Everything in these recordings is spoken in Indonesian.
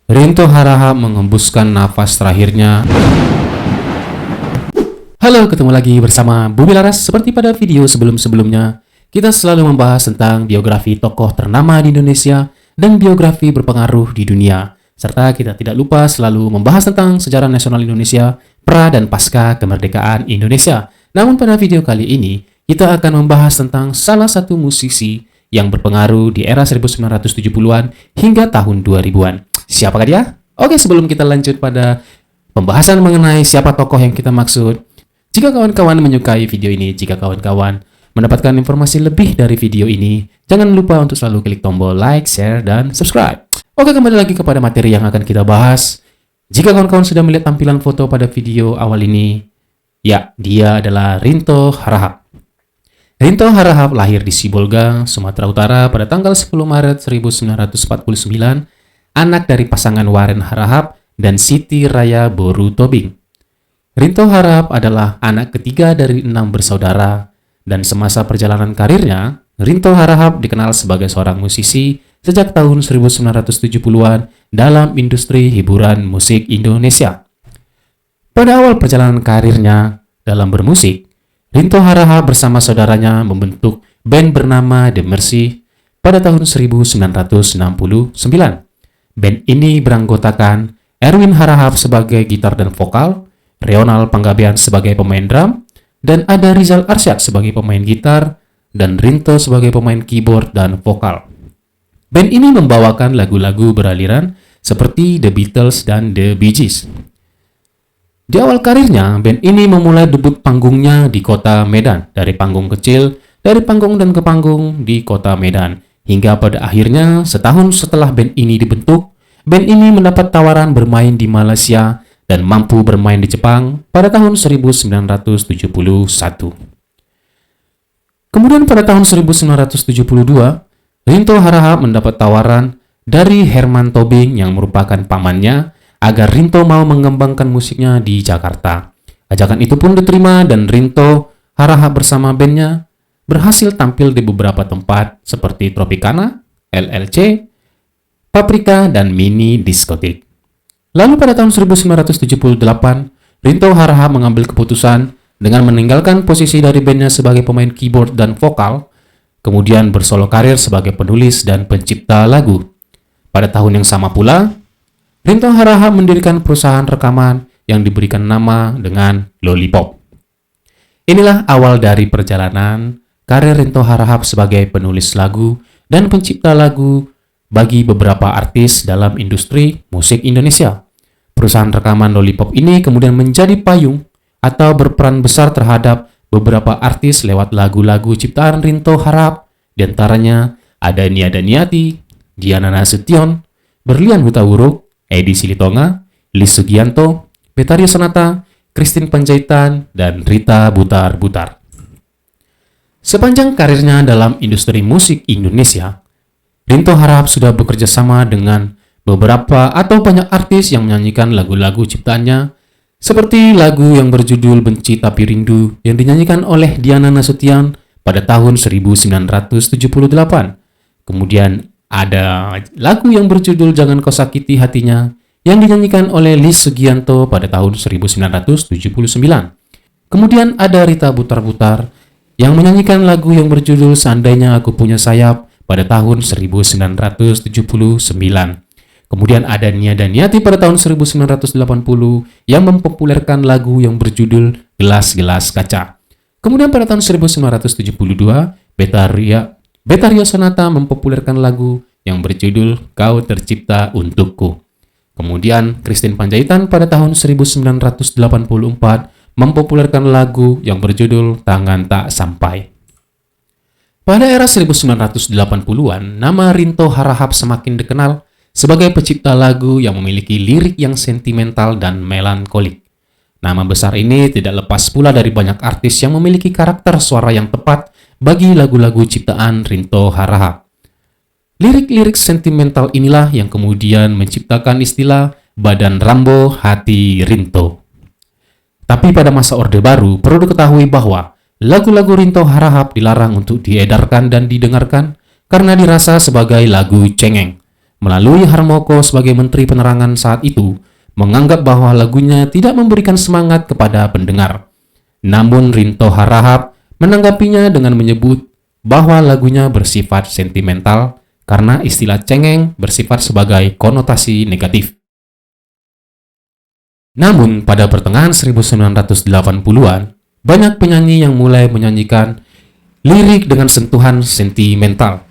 Rinto Harahap mengembuskan nafas terakhirnya. Halo, ketemu lagi bersama Bumi Laras. Seperti pada video sebelum-sebelumnya, kita selalu membahas tentang biografi tokoh ternama di Indonesia dan biografi berpengaruh di dunia. Serta kita tidak lupa selalu membahas tentang sejarah nasional Indonesia, pra dan pasca kemerdekaan Indonesia. Namun pada video kali ini, kita akan membahas tentang salah satu musisi yang berpengaruh di era 1970-an hingga tahun 2000-an. Siapakah dia? Oke, sebelum kita lanjut pada pembahasan mengenai siapa tokoh yang kita maksud, jika kawan-kawan menyukai video ini, jika kawan-kawan mendapatkan informasi lebih dari video ini, jangan lupa untuk selalu klik tombol like, share, dan subscribe. Oke, kembali lagi kepada materi yang akan kita bahas. Jika kawan-kawan sudah melihat tampilan foto pada video awal ini, ya, dia adalah Rinto Harahap. Rinto Harahap lahir di Sibolga, Sumatera Utara pada tanggal 10 Maret 1949, anak dari pasangan Waren Harahap dan Siti Raya Boru Tobing. Rinto Harahap adalah anak ketiga dari 6 bersaudara, dan semasa perjalanan karirnya, Rinto Harahap dikenal sebagai seorang musisi sejak tahun 1970-an dalam industri hiburan musik Indonesia. Pada awal perjalanan karirnya dalam bermusik, Rinto Harahap bersama saudaranya membentuk band bernama The Mercy pada tahun 1969. Band ini beranggotakan Erwin Harahap sebagai gitar dan vokal, Reonal Panggabean sebagai pemain drum, dan ada Rizal Arsyad sebagai pemain gitar, dan Rinto sebagai pemain keyboard dan vokal. Band ini membawakan lagu-lagu beraliran seperti The Beatles dan The Bee Gees. Di awal karirnya, band ini memulai debut panggungnya di kota Medan, dari panggung kecil, dari panggung dan ke panggung di kota Medan. Hingga pada akhirnya, setahun setelah band ini dibentuk, band ini mendapat tawaran bermain di Malaysia dan mampu bermain di Jepang pada tahun 1971. Kemudian pada tahun 1972, Rinto Harahap mendapat tawaran dari Herman Tobing yang merupakan pamannya agar Rinto mau mengembangkan musiknya di Jakarta. Ajakan itu pun diterima dan Rinto Harahap bersama bandnya berhasil tampil di beberapa tempat seperti Tropicana, LLC, Paprika, dan Mini Diskotik. Lalu pada tahun 1978, Rinto Harahap mengambil keputusan dengan meninggalkan posisi dari bandnya sebagai pemain keyboard dan vokal, kemudian bersolo karir sebagai penulis dan pencipta lagu. Pada tahun yang sama pula, Rinto Harahap mendirikan perusahaan rekaman yang diberikan nama dengan Lollipop. Inilah awal dari perjalanan karir Rinto Harahap sebagai penulis lagu dan pencipta lagu bagi beberapa artis dalam industri musik Indonesia. Perusahaan rekaman Lollipop ini kemudian menjadi payung atau berperan besar terhadap beberapa artis lewat lagu-lagu ciptaan Rinto Harahap. Di antaranya ada Nia Daniati, Diana Nasution, Berlian Hutawuruk, Edi Silitonga, Lis Sugianto, Betharia Sonata, Christine Panjaitan, dan Rita Butar-Butar. Sepanjang karirnya dalam industri musik Indonesia, Rinto Harahap sudah bekerja sama dengan beberapa atau banyak artis yang menyanyikan lagu-lagu ciptaannya, seperti lagu yang berjudul Benci Tapi Rindu yang dinyanyikan oleh Diana Nasution pada tahun 1978. Kemudian ada lagu yang berjudul Jangan Kau Sakiti Hatinya yang dinyanyikan oleh Lis Sugianto pada tahun 1979. Kemudian ada Rita Butar-Butar yang menyanyikan lagu yang berjudul Seandainya Aku Punya Sayap pada tahun 1979. Kemudian ada Nia Daniati pada tahun 1980 yang mempopulerkan lagu yang berjudul Gelas-Gelas Kaca. Kemudian pada tahun 1972, Betharia Sonata mempopulerkan lagu yang berjudul Kau Tercipta Untukku. Kemudian Christine Panjaitan pada tahun 1984 mempopulerkan lagu yang berjudul Tangan Tak Sampai. Pada era 1980-an, nama Rinto Harahap semakin dikenal sebagai pencipta lagu yang memiliki lirik yang sentimental dan melankolik. Nama besar ini tidak lepas pula dari banyak artis yang memiliki karakter suara yang tepat bagi lagu-lagu ciptaan Rinto Harahap. Lirik-lirik sentimental inilah yang kemudian menciptakan istilah Badan Rambo Hati Rinto. Tapi pada masa Orde Baru, perlu diketahui bahwa lagu-lagu Rinto Harahap dilarang untuk diedarkan dan didengarkan karena dirasa sebagai lagu cengeng. melalui Harmoko sebagai Menteri Penerangan saat itu, menganggap bahwa lagunya tidak memberikan semangat kepada pendengar. Namun Rinto Harahap menanggapinya dengan menyebut bahwa lagunya bersifat sentimental karena istilah cengeng bersifat sebagai konotasi negatif. Namun pada pertengahan 1980-an, banyak penyanyi yang mulai menyanyikan lirik dengan sentuhan sentimental,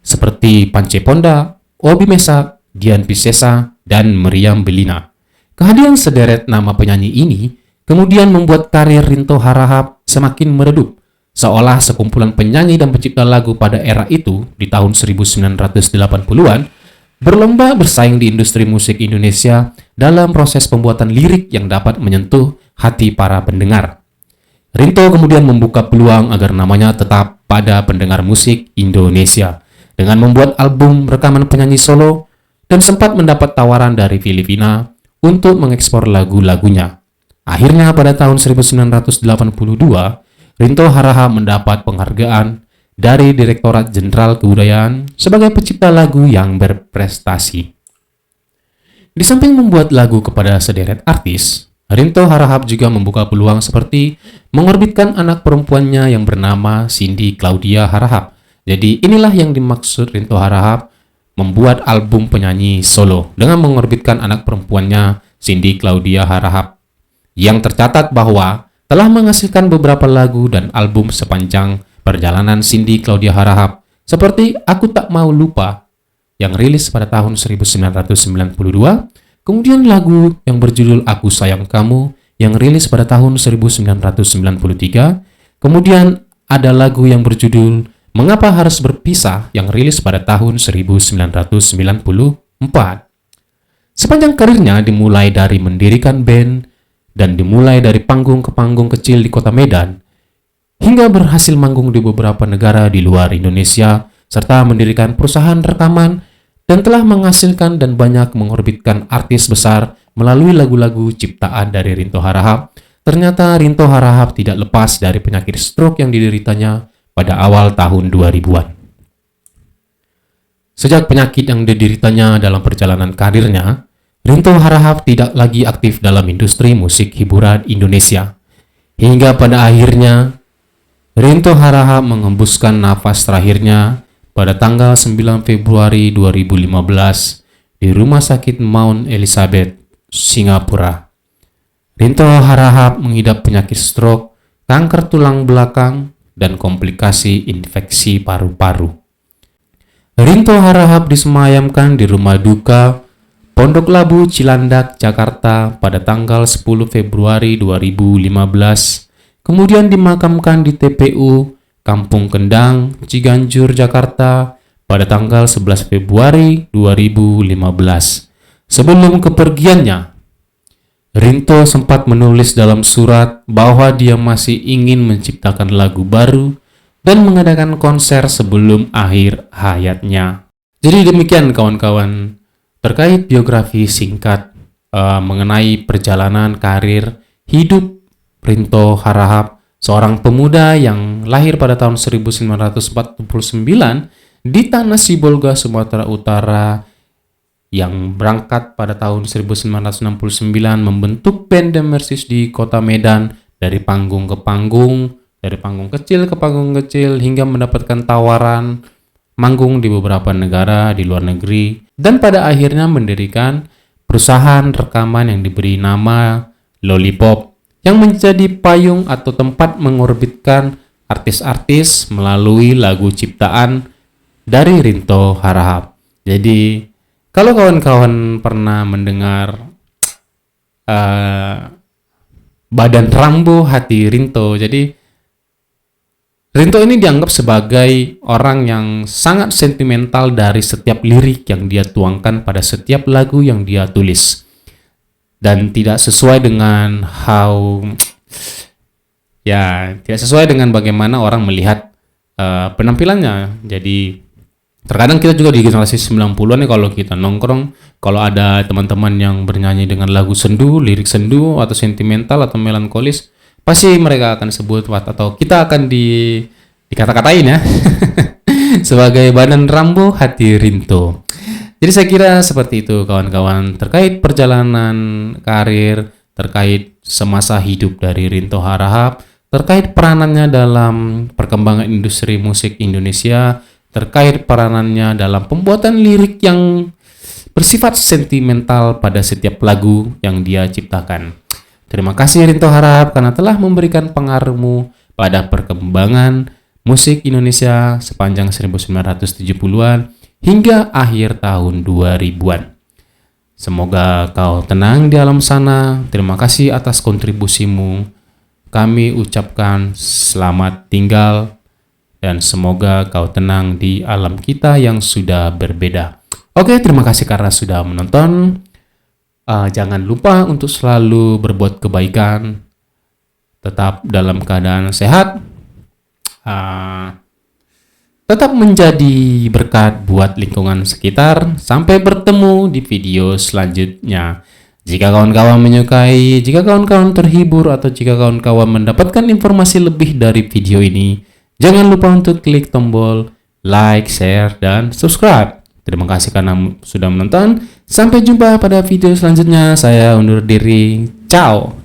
seperti Pance Ponda, Obi Mesak, Dian Piscesa, dan Meriam Bellina. Kehadiran sederet nama penyanyi ini kemudian membuat karir Rinto Harahap semakin meredup, seolah sekumpulan penyanyi dan pencipta lagu pada era itu di tahun 1980-an berlomba bersaing di industri musik Indonesia dalam proses pembuatan lirik yang dapat menyentuh hati para pendengar. Rinto kemudian membuka peluang agar namanya tetap pada pendengar musik Indonesia dengan membuat album rekaman penyanyi solo dan sempat mendapat tawaran dari Filipina untuk mengekspor lagu-lagunya. Akhirnya pada tahun 1982, Rinto Harahap mendapat penghargaan dari Direktorat Jenderal Kebudayaan sebagai pencipta lagu yang berprestasi. Di samping membuat lagu kepada sederet artis, Rinto Harahap juga membuka peluang seperti mengorbitkan anak perempuannya yang bernama Cindy Claudia Harahap. Jadi inilah yang dimaksud Rinto Harahap membuat album penyanyi solo dengan mengorbitkan anak perempuannya Cindy Claudia Harahap, yang tercatat bahwa telah menghasilkan beberapa lagu dan album sepanjang perjalanan Cindy Claudia Harahap, seperti Aku Tak Mau Lupa yang rilis pada tahun 1992, kemudian lagu yang berjudul Aku Sayang Kamu yang rilis pada tahun 1993, kemudian ada lagu yang berjudul Mengapa Harus Berpisah yang rilis pada tahun 1994. Sepanjang karirnya dimulai dari mendirikan band dan dimulai dari panggung ke panggung kecil di kota Medan, hingga berhasil manggung di beberapa negara di luar Indonesia, serta mendirikan perusahaan rekaman dan telah menghasilkan dan banyak mengorbitkan artis besar melalui lagu-lagu ciptaan dari Rinto Harahap. Ternyata Rinto Harahap tidak lepas dari penyakit stroke yang dideritanya pada awal tahun 2000-an. Sejak penyakit yang dideritanya dalam perjalanan karirnya, Rinto Harahap tidak lagi aktif dalam industri musik hiburan Indonesia. Hingga pada akhirnya, Rinto Harahap mengembuskan nafas terakhirnya pada tanggal 9 Februari 2015 di Rumah Sakit Mount Elizabeth, Singapura. Rinto Harahap mengidap penyakit stroke, kanker tulang belakang, dan komplikasi infeksi paru-paru. Rinto Harahap disemayamkan di rumah duka Pondok Labu, Cilandak, Jakarta pada tanggal 10 Februari 2015, kemudian dimakamkan di TPU Kampung Kendang, Ciganjur, Jakarta pada tanggal 11 Februari 2015. Sebelum kepergiannya, Rinto sempat menulis dalam surat bahwa dia masih ingin menciptakan lagu baru dan mengadakan konser sebelum akhir hayatnya. Jadi demikian kawan-kawan terkait biografi singkat mengenai perjalanan karir hidup Rinto Harahap, seorang pemuda yang lahir pada tahun 1949 di Tanah Sibolga, Sumatera Utara, yang berangkat pada tahun 1969 membentuk band The Mercies di kota Medan, dari panggung ke panggung, dari panggung kecil ke panggung kecil, hingga mendapatkan tawaran manggung di beberapa negara di luar negeri, dan pada akhirnya mendirikan perusahaan rekaman yang diberi nama Lollipop, yang menjadi payung atau tempat mengorbitkan artis-artis melalui lagu ciptaan dari Rinto Harahap. Jadi kalau kawan-kawan pernah mendengar Badan Rambo Hati Rinto, jadi Rinto ini dianggap sebagai orang yang sangat sentimental dari setiap lirik yang dia tuangkan pada setiap lagu yang dia tulis, dan tidak sesuai dengan tidak sesuai dengan bagaimana orang melihat penampilannya. Jadi terkadang kita juga di generasi 90-an nih, kalau kita nongkrong, kalau ada teman-teman yang bernyanyi dengan lagu sendu, lirik sendu atau sentimental atau melankolis, pasti mereka akan sebut atau kita akan dikata-katain ya sebagai Badan Rambo Hati Rinto. Jadi saya kira seperti itu kawan-kawan terkait perjalanan karir, terkait semasa hidup dari Rinto Harahap, terkait peranannya dalam perkembangan industri musik Indonesia, terkait peranannya dalam pembuatan lirik yang bersifat sentimental pada setiap lagu yang dia ciptakan. Terima kasih Rinto Harahap karena telah memberikan pengaruhmu pada perkembangan musik Indonesia sepanjang 1970-an hingga akhir tahun 2000-an. Semoga kau tenang di alam sana. Terima kasih atas kontribusimu. Kami ucapkan selamat tinggal dan semoga kau tenang di alam kita yang sudah berbeda. Oke, terima kasih karena sudah menonton. Jangan lupa untuk selalu berbuat kebaikan. Tetap dalam keadaan sehat. Tetap menjadi berkat buat lingkungan sekitar. Sampai bertemu di video selanjutnya. Jika kawan-kawan menyukai, jika kawan-kawan terhibur, atau jika kawan-kawan mendapatkan informasi lebih dari video ini, jangan lupa untuk klik tombol like, share, dan subscribe. Terima kasih karena sudah menonton. Sampai jumpa pada video selanjutnya. Saya undur diri. Ciao.